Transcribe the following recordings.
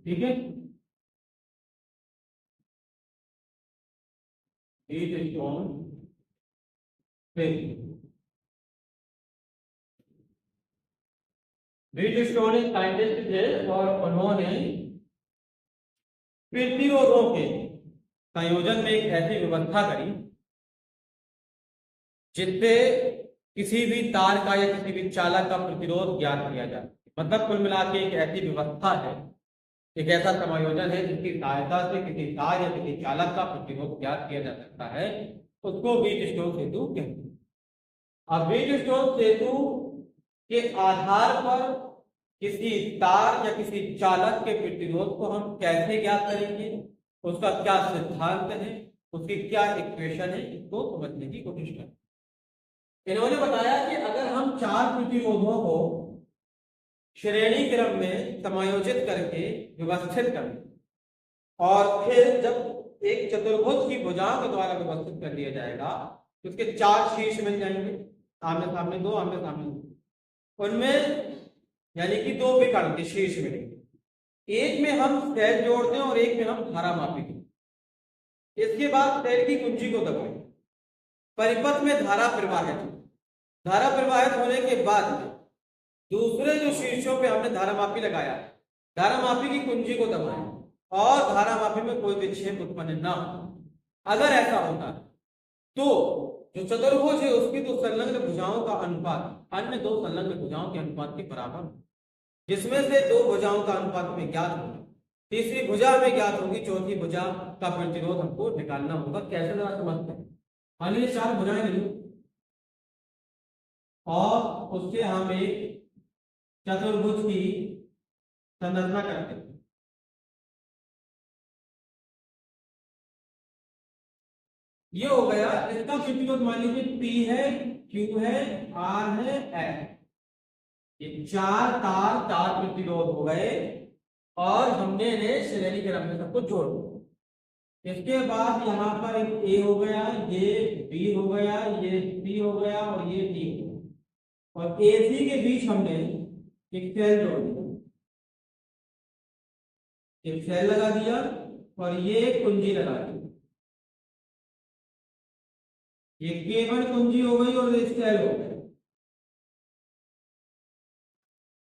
ठीक है, heat stone phase. Heat stone एक साइंटिस्ट थे और उन्होंने प्रतिरोधों के संयोजन में एक ऐसी व्यवस्था करी जिससे किसी भी तार का या किसी भी चालक का प्रतिरोध ज्ञात किया जाए। मतलब कुल मिला के एक ऐसी व्यवस्था है, एक ऐसा समायोजन है जिसकी सहायता से किसी तार या किसी चालक का प्रतिरोध ज्ञात किया जा सकता है, उसको व्हीट स्टोन सेतु कहते हैं। अब व्हीट स्टोन सेतु के आधार पर किसी तार या किसी चालक के प्रतिरोध को हम कैसे ज्ञात करेंगे, उसका क्या सिद्धांत है, उसकी क्या इक्वेशन है, इसको समझने की कोशिश करें। इन्होंने बताया कि अगर हम चार प्रतिरोधों को श्रेणी क्रम में समायोजित करके व्यवस्थित करें और फिर जब एक चतुर्भुज की भुजाओं के द्वारा व्यवस्थित कर दिया जाएगा तो उसके चार शीर्ष मिल जाएंगे, आमने सामने दो, आमने सामने दो, उनमें यानी कि दो विकर्ण के शीर्ष मिलेंगे। एक में हम सेल जोड़ते हैं और एक में हम धारा मापेंगे। इसके बाद सेल की कुंजी को दबाएं, परिपथ में धारा प्रवाहित होने के बाद दूसरे जो शीर्षों पे हमने धारामापी लगाया, धारामापी की कुंजी को दबाएं और धारामापी में कोई विक्षेप उत्पन्न ना हो। अगर ऐसा होता है तो जो चतुर्भुज है उसकी दो संलग्न भुजाओं का अनुपात अन्य दो संलग्न भुजाओं के अनुपात के बराबर, जिसमें से दो भुजाओं का अनुपात हमें ज्ञात होगा, तीसरी भुजा हमें ज्ञात होगी, चौथी भुजा का प्रतिरोध हमको निकालना होगा। कैसे जरा समझते हैं। मान लीजिए चार भुजाएं मिली और उससे हम एक चतुर्भुज की संरचना करते हैं। ये हो गया, इसका प्रतिरोध मान लीजिए P है, Q है, R है, S। ये चार तार चार प्रतिरोध हो गए और हमने श्रेणी क्रम में सबको जोड़ दिया। इसके बाद यहाँ पर एक A हो गया, ये B हो गया, ये C हो गया और ये D हो गया और AC के बीच हमने एक सेल जोड़ दिया, एक सेल लगा दिया और ये कुंजी लगा दी। ये केवल कुंजी हो गई और ये सेल हो गया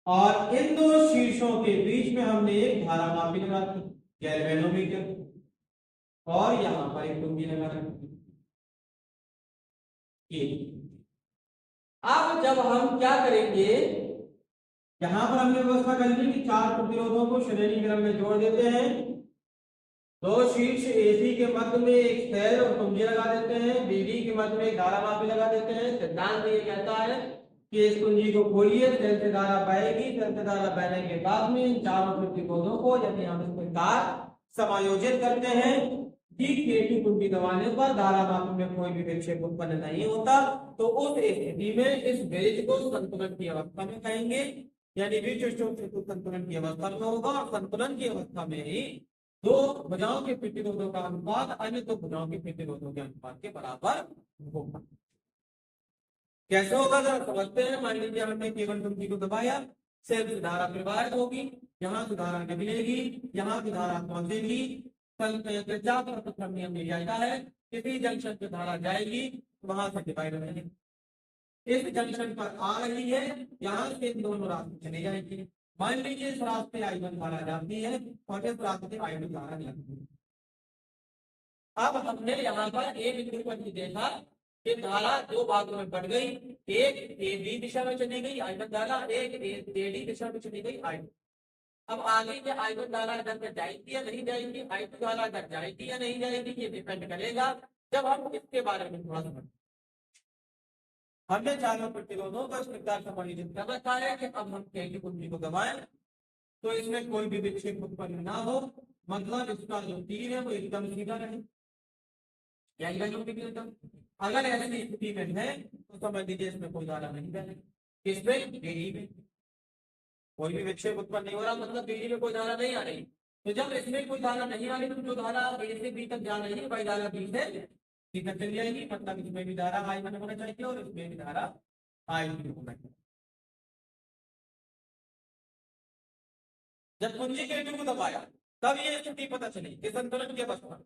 और इन दो शीर्षों के बीच में हमने एक धारामापी लगा दी, गैल्वेनोमीटर, और यहां पर एक कुंजी लगा दी। अब जब हम क्या करेंगे, यहां पर हमने व्यवस्था कर ली कि चार प्रतिरोधों को श्रेणी क्रम में जोड़ देते हैं, दो शीर्ष AC के मध्य में एक सेल और कुंजी लगा देते हैं, BD के मध्य में एक धारामापी लगा देते हैं। सिद्धांत ये कहता है कि इस कुंजी को खोलिए, सेल से धारा बहेगी, सेल से धारा बहने के बाद में इन चारों प्रतिरोधों को यदि हम इस प्रकार समायोजित करते हैं कि कुंजी दबाने पर धारामापी में कोई भी विक्षेप उत्पन्न नहीं होता, तो उस स्थिति में इस ब्रिज को संतुलन की अवस्था में कहेंगे, यानी व्हीट स्टोन सेतु संतुलन की अवस्था में होगा और संतुलन की अवस्था में ही दो भुजाओं के प्रतिरोधों का अनुपात अन्य दो भुजाओं के प्रतिरोधों के अनुपात के बराबर होगा। कैसे होगा जरा समझते हैं। मान लीजिए हमने केवल कुंजी को दबाया, सेल से धारा प्रवाहित होगी, यहाँ से धारा निकलेगी, यहाँ से धारा पहुंचेगी। नियम कहता है किसी जंक्शन पे धारा जाएगी वहां से डिवाइड हो जाएगी, इस जंक्शन पर आ रही है, यहाँ से इन दोनों रास्ते चले जाएंगे। मान लीजिए इस रास्ते I1 धारा जाती है और इस रास्ते I2 धारा जाती है। अब हमने यहाँ पर एक बिंदु पर देखा कि धारा दो भागों में बढ़ गई, एक AB दिशा में चली गई I1 धारा, एक AD दिशा में चली गई I2। अब आगे के I1 धारा इधर जाएगी या नहीं जाएगी, I2 धारा इधर जाएगी या नहीं जाएगी, ये डिपेंड करेगा जब हम इसके बारे में थोड़ा समझ। हमने चारों प्रतिरोधों को इस प्रकार समायोजित कर रखा है कि अब हम केंद्र कुंजी को दबाएं तो इसमें कोई भी विक्षेप उत्पन्न ना हो, मतलब इसका जो तीर है वो एकदम सीधा रहे। अगर ऐसी स्थिति में है तो समझ लीजिए इसमें कोई धारा नहीं बहे, इसमें बीडी में कोई भी विक्षेप उत्पन्न नहीं हो रहा, मतलब बीडी में कोई धारा नहीं आ रही। तो जब इसमें कोई धारा नहीं आ रही तो जो धारा A से B तक जा रही है वही धारा B से C तक चली जाएगी, मतलब इसमें भी धारा I1 होना चाहिए और इसमें भी धारा I2 होना चाहिए। जब कुंजी के टू को दबाया तब ये स्थिति पता चली कि संतुलन की अवस्था।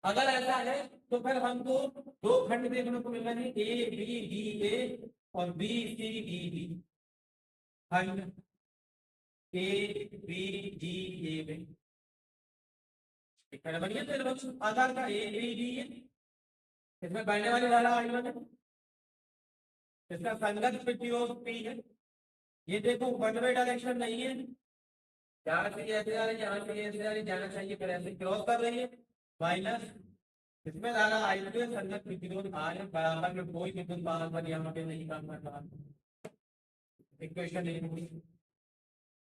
अगर ऐसा है तो फिर हमको दो खंड देखने को मिल रहे हैं, ए बी डी ए और बी सी डी बी। खंड ए बी डी ए में बढ़िया तो आधार का ए बी डी है, इसमें बढ़ने वाली धारा I1 है, इसका संगत प्रतिरोध P है। ये देखो वन वे डायरेक्शन नहीं है, यहाँ से ऐसे आ रही है, यहाँ से ऐसे आ रही, जाना चाहिए फिर ऐसे क्रॉस कर रही है माइनस। इसमें धारा I2 संगत प्रतिरोध R है, बराबर में कोई विद्युत वाहन पर यहाँ पे नहीं काम कर रहा। इक्वेशन लिखूंगी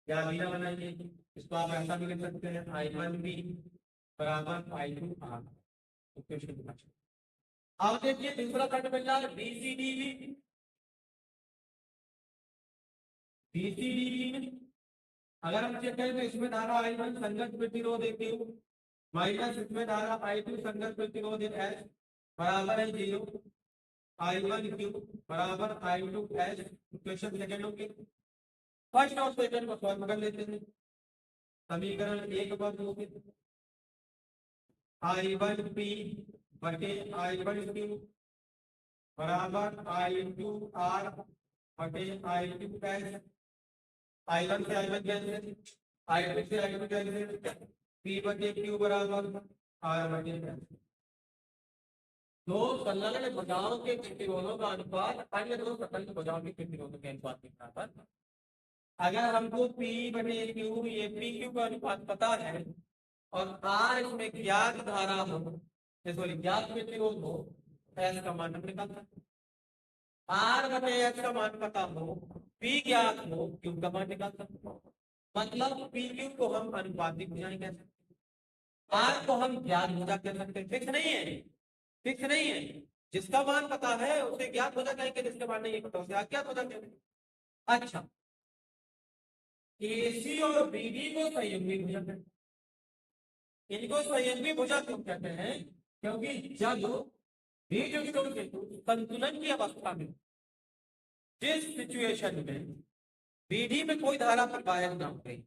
या बिना बनाइए, इसको आप ऐसा भी लिख सकते हैं I1 B बराबर I2 R। इक्वेशन लिखना चाहिए। अब देखिए दूसरा खंड मिल रहा है BCDB। BCDB में अगर हम चेक करें तो इसमें धारा I1 संगत प्रतिरोध है Q माइनस इसमें धारा I2 संगत प्रतिरोध है S बराबर है 0। I1 Q बराबर I2 S। इक्वेशन सेकंड होगी, फर्स्ट और सेकंड को सॉल्व कर लेते हैं। समीकरण 1 पर होगी I1 P बटे I1 Q बराबर I2 R बटे I2 S। I1 से I1 कैंसिल, I2 से I2 कैंसिल, P बटे Q बराबर R बटे S। दो संलग्न भुजाओं के प्रतिरोधों का अनुपात अन्य दो स्वतंत्र भुजाओं के प्रतिरोधों के अनुपात के बराबर। अगर हमको P बटे Q ये PQ का अनुपात पता है और R इसमें ज्ञात धारा हो, सॉरी ज्ञात प्रतिरोध हो, S का मान निकाल सकते। R बटे S का मान पता हो, P ज्ञात हो, Q का मान निकाल सकते। मतलब PQ को हम अनुपातिक भुजाएं कह सकते हैं, R को हम ज्ञात भुजा कह सकते हैं। फिक्स नहीं है, फिक्स नहीं है, जिसका मान पता है उसे ज्ञात भुजा कहेंगे, जिसका मान नहीं पता उसे अज्ञात भुजा कहेंगे। अच्छा, AC और BD को संयुग्मी भुजा कहते हैं। इनको संयुग्मी भुजा क्यों कहते हैं? क्योंकि जब संतुलन की अवस्था में, जिस सिचुएशन में BD में कोई धारा प्रवाहित ना हो रही,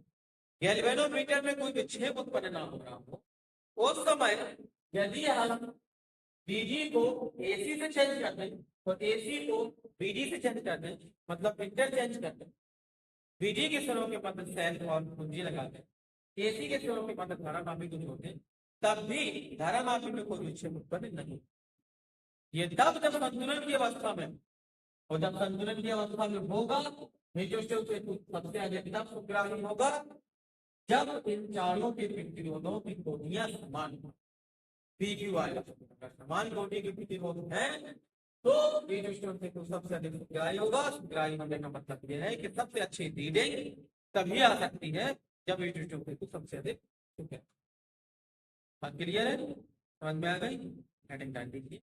गैल्वेनोमीटर में कोई विक्षेप उत्पन्न ना हो रहा हो, उस समय यदि हम BD को AC से चेंज कर दें और AC को BD से चेंज कर दें, मतलब इंटरचेंज कर दें, BD के स्वरों के मध्य सेल और कुंजी लगा दें, AC के स्वरों के मध्य धारा मापी कुछ होते, तब भी धारा मापी में कोई विक्षेप उत्पन्न नहीं। ये तब जब संतुलन की अवस्था में, और जब संतुलन की अवस्था में होगा सबसे अधिक तब सुग्राही होगा जब इन चारों के प्रतिरोधों की कोटियां समान हो। PQI समान कोटि के प्रतिरोध है तो सबसे अधिक सुग्राही होगा। सुग्राही होने का मतलब यह है कि सबसे अच्छी रीडिंग तभी आ सकती है जब सबसे अधिक सुग्राही। बात क्लियर है? समझ में आ गई? हेडिंग डाल दीजिए।